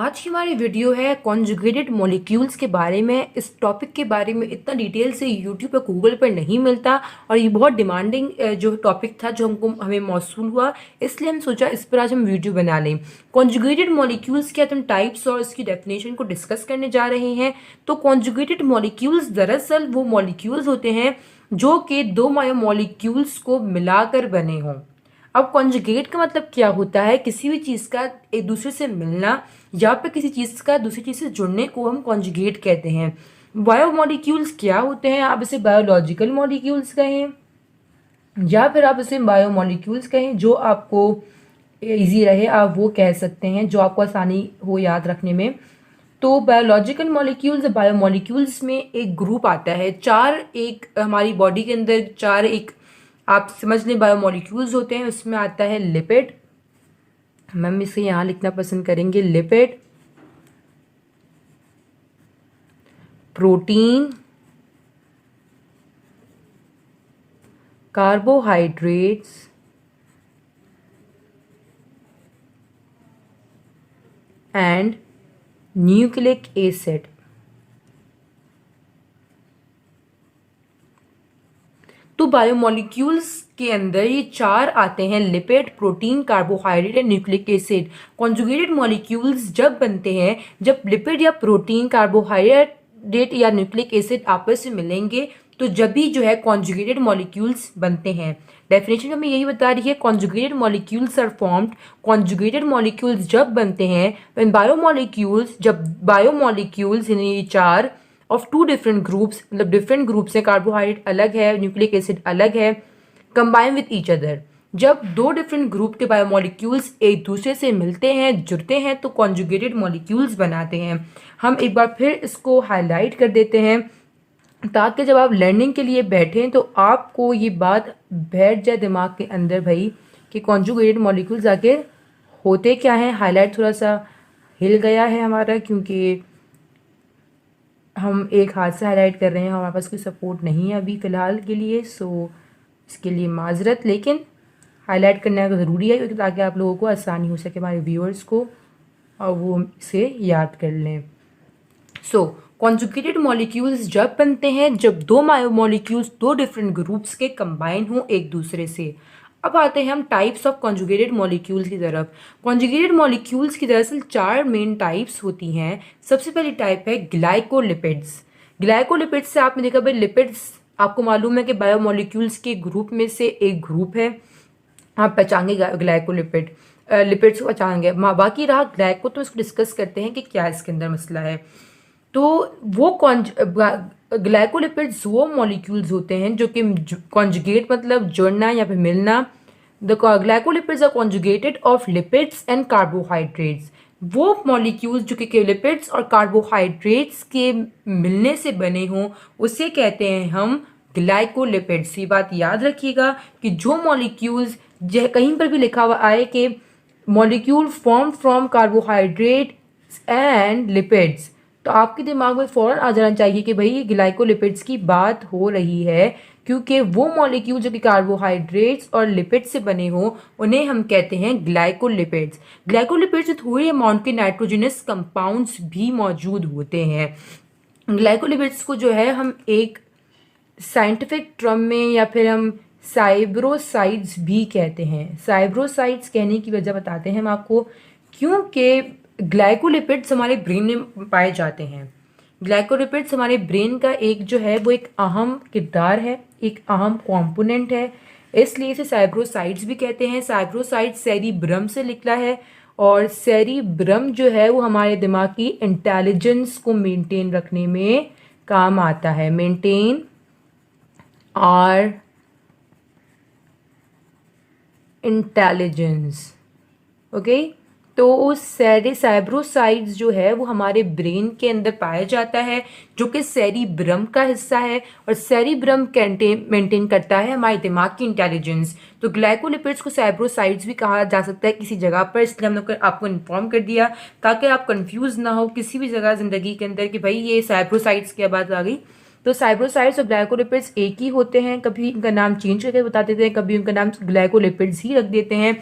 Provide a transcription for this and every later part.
आज की हमारी वीडियो है कॉन्जुगेटेड मॉलिक्यूल्स के बारे में। इस टॉपिक के बारे में इतना डिटेल से यूट्यूब पर गूगल पर नहीं मिलता और ये बहुत डिमांडिंग जो टॉपिक था जो हमें मौसूल हुआ, इसलिए हम सोचा इस पर आज हम वीडियो बना लें। कॉन्जुगेटेड मॉलिक्यूल्स के हम टाइप्स और इसकी डेफिनेशन को डिस्कस करने जा रहे हैं। तो कॉन्जुगेटेड मॉलिक्यूल्स दरअसल वो मॉलिक्यूल्स होते हैं जो कि दो मॉलिक्यूल्स को मिलाकर बने हों। अब कॉन्जुगेट का मतलब क्या होता है? किसी भी चीज़ का एक दूसरे से मिलना या फिर किसी चीज़ का दूसरी चीज़ से जुड़ने को हम कॉन्जुगेट कहते हैं। बायोमॉलिक्यूल्स क्या होते हैं? आप इसे बायोलॉजिकल मॉलिक्यूल्स कहें या फिर आप इसे बायोमॉलिक्यूल्स कहें, जो आपको इजी रहे आप वो कह सकते हैं, जो आपको आसानी हो याद रखने में। तो बायोलॉजिकल मॉलिक्यूल्स बायोमॉलिक्यूल्स में एक ग्रुप आता है, चार, एक हमारी बॉडी के अंदर चार, एक आप समझ लें बायोमॉलिक्यूल्स होते हैं। उसमें आता है लिपिड, हम इसे यहाँ लिखना पसंद करेंगे, lipid, protein, carbohydrates and nucleic acid. तो बायोमॉलिक्यूल्स के अंदर ये चार आते हैं, lipid, protein, carbohydrate and nucleic acid. Conjugated molecules जब बनते हैं जब लिपिड या प्रोटीन, कार्बोहाइड्रेट या न्यूक्लिक एसिड आपस में मिलेंगे, तो जब भी जो है कॉन्जुगेटेड मॉलिक्यूल्स बनते हैं। डेफिनेशन हमें यही बता रही है, conjugated molecules are formed. Conjugated molecules जब बनते हैं व्हेन बायोमॉलिक्यूल्स, जब बायोमॉलिक्यूल्स यानी चार ऑफ टू डिफरेंट ग्रुप्स, मतलब डिफरेंट ग्रुप्स हैं, कार्बोहाइड्रेट अलग है, न्यूक्लिक एसिड अलग है, कंबाइन विद ईच अदर। जब दो डिफरेंट ग्रुप के बायोमॉलिक्यूल्स एक दूसरे से मिलते हैं, जुड़ते हैं, तो कॉन्जुगेटेड मॉलिक्यूल्स बनाते हैं। हम एक बार फिर इसको हाईलाइट कर देते हैं ताकि जब आप लर्निंग के लिए बैठें तो आपको ये बात बैठ जाए दिमाग के अंदर भाई कि कॉन्जुगेटेड मॉलिक्यूल्स आगे होते क्या हैं। हाईलाइट थोड़ा सा हिल गया है हमारा क्योंकि हम एक हाथ से हाईलाइट कर रहे हैं, हमारे पास कोई सपोर्ट नहीं है अभी फ़िलहाल के लिए, सो इसके लिए माजरत। लेकिन हाईलाइट करना ज़रूरी है ताकि आप लोगों को आसानी हो सके, हमारे व्यूअर्स को, और वो इसे याद कर लें। सो कॉन्जुगेटेड मॉलिक्यूल्स जब बनते हैं जब दो मॉलिक्यूल्स दो डिफरेंट ग्रुप्स के कंबाइन हों एक दूसरे से। अब आते हैं हम टाइप्स ऑफ कॉन्जुगेटेड मॉलिक्यूल्स की तरफ। कॉन्जुगेटेड मॉलिक्यूल्स की दरअसल चार मेन टाइप्स होती हैं। सबसे पहली टाइप है ग्लाइकोलिपिड्स। ग्लाइकोलिपिड्स से आपने देखा भाई, लिपिड्स आपको मालूम है कि बायोमॉलिक्यूल्स के ग्रुप में से एक ग्रुप है, आप पहचानेंगे ग्लाइकोलिपिड, लिपिड्स को पहचानेंगे। बाकी रहा ग्लाइको, तो इसको डिस्कस करते हैं कि क्या इसके अंदर मसला है। तो वो ग्लाइकोलिपिड्स वो मॉलिक्यूल्स होते हैं जो कि कॉन्जुगेट मतलब जुड़ना या फिर मिलना। The glycolipids are conjugated of lipids and carbohydrates. वो मॉलिक्यूल्स जो कि लिपिड्स और कार्बोहाइड्रेट्स के मिलने से बने हों उसे कहते हैं हम ग्लाइकोलिपिड्स। ये बात याद रखिएगा कि जो मॉलिक्यूल्स कहीं पर भी लिखा हुआ आए कि molecule form from carbohydrate and lipids, तो आपके दिमाग में फ़ौरन आ जाना चाहिए कि भाई ये ग्लाइकोलिपिड्स की बात हो रही है, क्योंकि वो मॉलिक्यूल जो कि कार्बोहाइड्रेट्स और लिपिड्स से बने हों उन्हें हम कहते हैं ग्लाइकोलिपिड्स। ग्लाइकोलिपिड्स में थोड़ी अमाउंट के नाइट्रोजनस कंपाउंड्स भी मौजूद होते हैं। ग्लाइकोलिपिड्स को जो है हम एक साइंटिफिक टर्म में या फिर हम साइब्रोसाइड्स भी कहते हैं। साइब्रोसाइड्स कहने की वजह बताते हैं हम आपको, क्योंकि ग्लाइकोलिपिड्स हमारे ब्रेन में पाए जाते हैं। ग्लाइकोलिपिड्स हमारे ब्रेन का एक जो है वो एक अहम किरदार है, एक अहम कंपोनेंट है, इसलिए इसे साइब्रोसाइड्स भी कहते हैं। साइब्रोसाइड्स सेरिब्रम से निकला है और सेरिब्रम जो है वो हमारे दिमाग की इंटेलिजेंस को मेंटेन रखने में काम आता है। Maintain are intelligence, okay. तो उस साइब्रोसाइड्स जो है वो हमारे ब्रेन के अंदर पाया जाता है, जो कि सेरिब्रम का हिस्सा है, और सेरिब्रम मेंटेन करता है हमारे दिमाग की इंटेलिजेंस। तो ग्लाइकोलिपिड्स को साइब्रोसाइड्स भी कहा जा सकता है किसी जगह पर, इसलिए हमने आपको इन्फॉर्म कर दिया ताकि आप कंफ्यूज ना हो किसी भी जगह ज़िंदगी के अंदर कि भाई ये साइब्रोसाइड्स की बात आ गई। तो साइब्रोसाइड्स और ग्लाइकोलिपिड्स एक ही होते हैं, कभी इनका नाम चेंज करके बता देते हैं, कभी उनका नाम ग्लाइकोलिपिड्स ही रख देते हैं।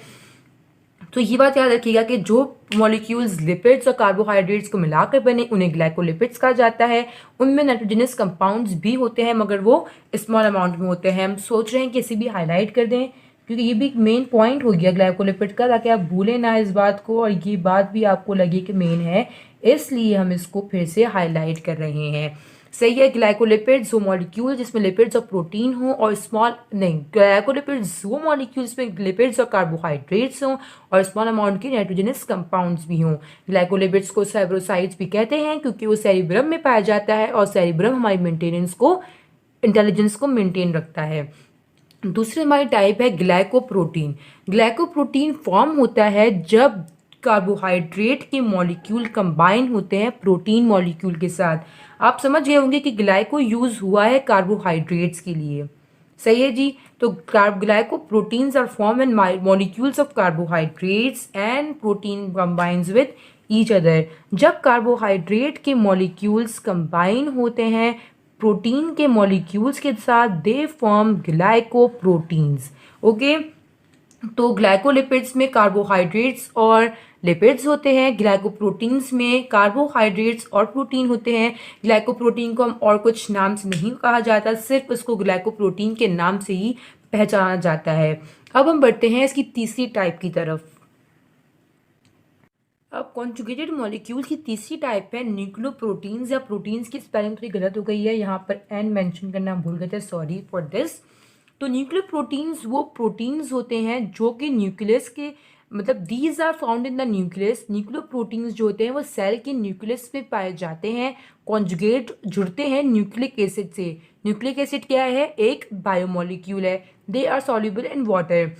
तो ये बात याद रखिएगा कि जो मॉलिक्यूल्स लिपिड्स और कार्बोहाइड्रेट्स को मिलाकर बने उन्हें ग्लाइकोलिपिड्स कहा जाता है। उनमें नाइट्रोजनस कंपाउंड्स भी होते हैं मगर वो स्मॉल अमाउंट में होते हैं। हम सोच रहे हैं कि इसे भी हाईलाइट कर दें क्योंकि ये भी मेन पॉइंट हो गया ग्लाइकोलिपिड का, ताकि आप भूलें ना इस बात को और ये बात भी आपको लगे कि मेन है, इसलिए हम इसको फिर से हाईलाइट कर रहे हैं। सही है। ग्लाइकोलिपिड्स वो मॉलिक्यूल जिसमें लिपिड्स और प्रोटीन हो और स्मॉल नहीं, ग्लाइकोलिपिड्स वो मॉलिक्यूल्स में लिपिड्स और कार्बोहाइड्रेट्स हों और स्मॉल अमाउंट की नाइट्रोजनस कंपाउंड्स भी हों। ग्लाइकोलिपिड्स को सेरेब्रोसाइट्स भी कहते हैं क्योंकि वो सेरिब्रम में पाया जाता है और सेरिब्रम हमारी मेंटेनेंस को, इंटेलिजेंस को मेंटेन रखता है। दूसरी हमारी टाइप है ग्लाइकोप्रोटीन। ग्लाइकोप्रोटीन फॉर्म होता है जब कार्बोहाइड्रेट के मॉलिक्यूल कंबाइन होते हैं प्रोटीन मॉलिक्यूल के साथ। आप समझ गए होंगे कि ग्लाइको यूज हुआ है कार्बोहाइड्रेट्स के लिए। सही है जी। तो glycoproteins are form in molecules of carbohydrates and protein combines with each other. जब कार्बोहाइड्रेट के मॉलिक्यूल्स कंबाइन होते हैं प्रोटीन के मॉलिक्यूल्स के साथ, दे फॉर्म ग्लाइकोप्रोटीन्स। ओके, तो ग्लाइकोलिपिड्स में कार्बोहाइड्रेट्स और लिपिड्स होते हैं, ग्लाइकोप्रोटीन्स में कार्बोहाइड्रेट्स और प्रोटीन होते हैं। ग्लाइकोप्रोटीन को हम और कुछ नाम से नहीं कहा जाता, सिर्फ उसको ग्लाइकोप्रोटीन के नाम से ही पहचाना जाता है। अब हम बढ़ते हैं इसकी तीसरी टाइप की तरफ। अब कॉन्जुगेटेड मॉलिक्यूल की तीसरी टाइप है न्यूक्लियोप्रोटीन्स, या प्रोटीन्स की स्पेलिंग थोड़ी गलत हो गई है, यहाँ पर एन मेंशन करना भूल गए थे, सॉरी फॉर दिस। तो न्यूक्लियोप्रोटीन्स वो प्रोटीन्स होते हैं जो कि न्यूक्लियस के, मतलब these are found in the nucleus. Nucleoproteins जो होते हैं वो सेल के न्यूक्लियस में पाए जाते हैं, कॉन्जुगेट जुड़ते हैं न्यूक्लिक एसिड से। न्यूक्लिक एसिड क्या है? एक बायोमोलिक्यूल है। They are soluble in water.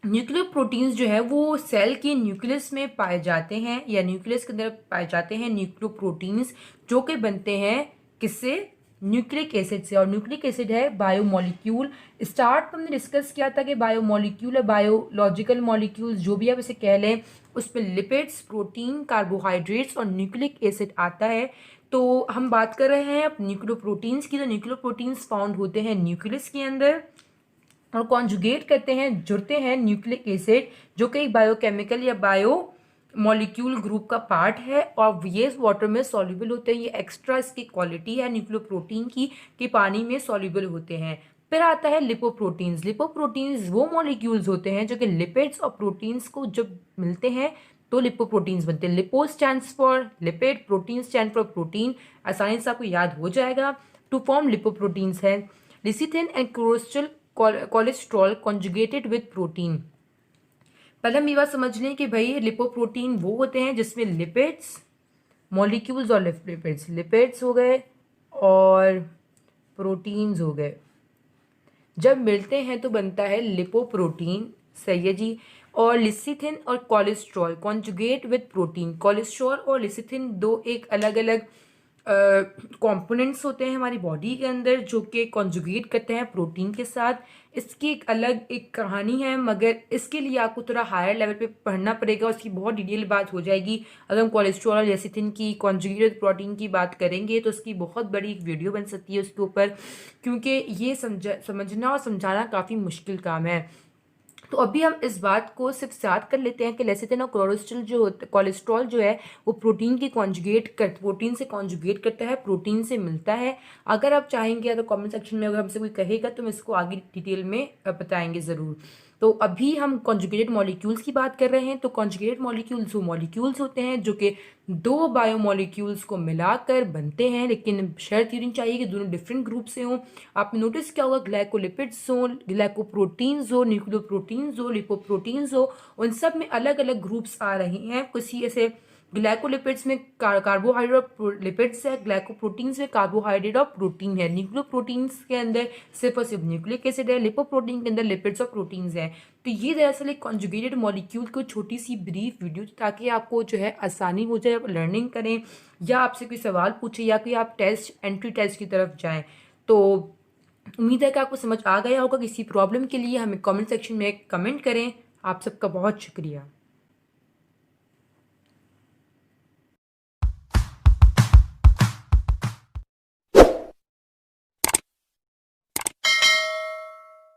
Nucleoproteins जो है वो सेल के न्यूक्लियस में पाए जाते हैं या न्यूक्लियस के अंदर पाए जाते हैं न्यूक्लियोप्रोटीन्स, जो कि बनते हैं किससे? न्यूक्लिक एसिड से। और न्यूक्लिक एसिड है बायोमोलिक्यूल। स्टार्ट में हमने डिस्कस किया था कि बायोमोलिक्यूल है, बायोलॉजिकल मॉलिक्यूल्स जो भी आप इसे कह लें, उसमें लिपिड्स, प्रोटीन, कार्बोहाइड्रेट्स और न्यूक्लिक एसिड आता है। तो हम बात कर रहे हैं अब न्यूक्लियोप्रोटीन्स की। तो न्यूक्लियोप्रोटीन्स फाउंड होते हैं न्यूक्लियस के अंदर और कॉन्जुगेट करते हैं, जुड़ते हैं न्यूक्लिक एसिड, जो कि एक बायोकेमिकल या बायो मॉलिक्यूल ग्रुप का पार्ट है और ये वाटर में सॉल्युबल होते हैं। ये एक्स्ट्रा इसकी क्वालिटी है न्यूक्लियोप्रोटीन की कि पानी में सॉल्युबल होते हैं। फिर आता है लिपोप्रोटीन्स। लिपोप्रोटीन्स वो मॉलिक्यूल्स होते हैं जो कि लिपिड्स और प्रोटीन्स को जब मिलते हैं तो लिपोप्रोटीन्स बनते हैं। Lipo stands for lipid, protein stand for protein, आसानी से आपको याद हो जाएगा। टू फॉर्म लिपोप्रोटीन्स है lecithin and cholesterol conjugated with protein. पहले हम ये बात समझ लें कि भाई लिपोप्रोटीन वो होते हैं जिसमें लिपिड्स, मॉलिक्यूल्स और लिपिड्स हो गए और प्रोटीन्स हो गए, जब मिलते हैं तो बनता है लिपोप्रोटीन। सही है जी। और लिसिथिन और cholesterol conjugate with protein. Cholesterol और लिसिथिन दो एक अलग अलग कंपोनेंट्स होते हैं हमारी बॉडी के अंदर जो कि कॉन्जुगेट करते हैं प्रोटीन के साथ। इसकी एक अलग एक कहानी है, मगर इसके लिए आपको थोड़ा हायर लेवल पे पढ़ना पड़ेगा, उसकी बहुत डिटेल बात हो जाएगी। अगर हम कोलेस्ट्रॉल और लेसिथिन की कॉन्जुगेटेड प्रोटीन की बात करेंगे तो उसकी बहुत बड़ी एक वीडियो बन सकती है उसके ऊपर, क्योंकि ये समझना और समझाना काफ़ी मुश्किल काम है। तो अभी हम इस बात को सिर्फ याद कर लेते हैं कि लेसिथिन और कोलेस्ट्रॉल जो है वो प्रोटीन से कॉन्जुगेट करता है, प्रोटीन से मिलता है। अगर आप चाहेंगे तो कमेंट सेक्शन में अगर हमसे कोई कहेगा तो हम इसको आगे डिटेल में बताएंगे ज़रूर। तो अभी हम कॉन्जुगेटेड मॉलिक्यूल्स की बात कर रहे हैं। तो कॉन्जुगेटेड मॉलिक्यूल्स वो मॉलिक्यूल्स होते हैं जो कि दो बायोमॉलिक्यूल्स को मिलाकर बनते हैं, लेकिन शर्त ये नहीं चाहिए कि दोनों डिफरेंट ग्रुप से हों। आपने नोटिस किया होगा ग्लाइकोलिपिड्स हो, ग्लाइकोप्रोटीन्स हो, न्यूक्लियोप्रोटीन्स हो, लिपोप्रोटीन्स हो, उन सब में अलग अलग ग्रुप्स आ रहे हैं। किसी ऐसे ग्लाइकोलिपिड्स में कार्बोहाइड्रेट और लिपिड्स है, ग्लाइकोप्रोटीन्स में कार्बोहाइड्रेट और प्रोटीन है, न्यूक्लियोप्रोटीन्स के अंदर सिर्फ और सिर्फ न्यूक्लिक एसिड है, लिपोप्रोटीन के अंदर लिपिड्स और प्रोटीन्स है। तो ये दरअसल एक कॉन्जुगेटेड मॉलिक्यूल को छोटी सी ब्रीफ वीडियो, ताकि आपको जो है आसानी हो जाए, आप लर्निंग करें या आपसे कोई सवाल पूछे या कोई आप एंट्री टेस्ट की तरफ जाएँ। तो उम्मीद है कि आपको समझ आ गया होगा। किसी प्रॉब्लम के लिए हमें कमेंट सेक्शन में कमेंट करें। आप सबका बहुत शुक्रिया।